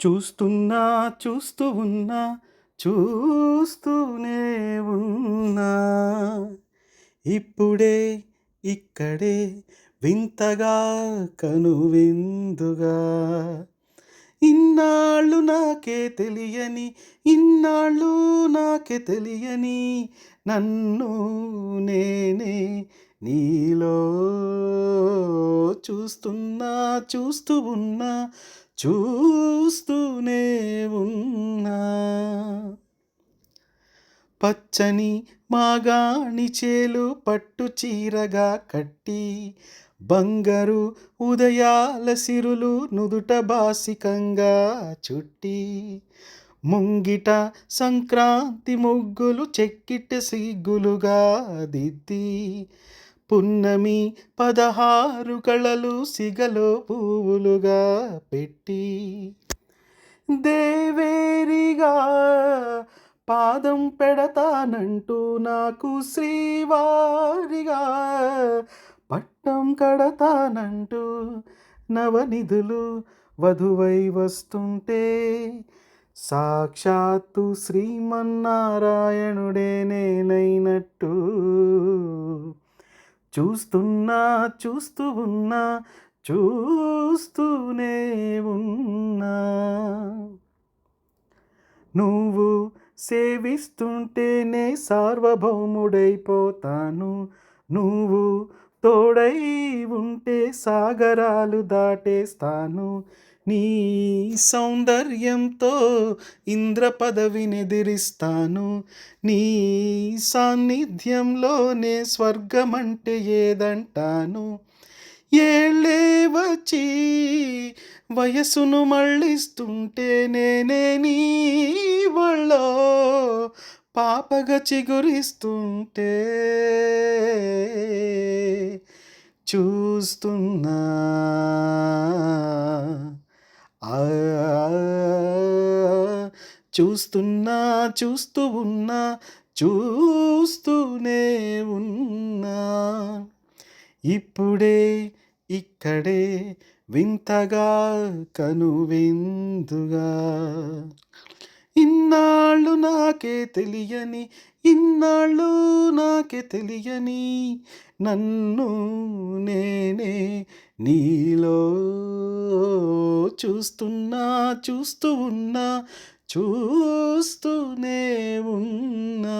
చూస్తున్నా చూస్తూ ఉన్నా చూస్తూనే ఉన్నా ఇప్పుడే ఇక్కడే వింతగా కనువిందుగా ఇన్నాళ్ళు నాకే తెలియని నన్ను నేనే నీలో చూస్తూ ఉన్నా చూస్తూనే ఉన్నా పచ్చని మాగాణి చేలు పట్టు చీరగా కట్టి బంగారు ఉదయాల సిరులు నుదుట బాసికంగా చుట్టి ముంగిట సంక్రాంతి ముగ్గులు చెక్కిట సిగ్గులుగా దిద్ది పున్నమి 16 కళలు సిగలో పువ్వులుగా పెట్టి దేవేరిగా పాదం పెడతానంటూ నాకు శ్రీవారిగా పట్టం కడతానంటూ నవనిధులు వధువై వస్తుంటే సాక్షాత్తు శ్రీమన్నారాయణుడే నేనైనట్టు చూస్తూ ఉన్నా చూస్తూనే ఉన్నా నువ్వు సేవిస్తుంటేనే సార్వభౌముడైపోతాను నువ్వు తోడై ఉంటే సాగరాలు దాటేస్తాను నీ సౌందర్యంతో ఇంద్ర పదవిని ఎదిరిస్తాను నీ సాన్నిధ్యంలోనే స్వర్గమంటే ఏదంటాను ఏళ్ళే వచ్చి వయసును మళ్ళిస్తుంటే నేనే నీ వాళ్ళో పాపగా చిగురిస్తుంటే చూస్తున్నా ఆ, చూస్తూ ఉన్నా చూస్తూనే ఉన్నా ఇప్పుడే ఇక్కడే వింతగా కనువిందుగా ఇన్నాళ్ళు నాకే తెలియని నన్ను నేనే నీలో చూస్తూ ఉన్నా చూస్తూనే ఉన్నా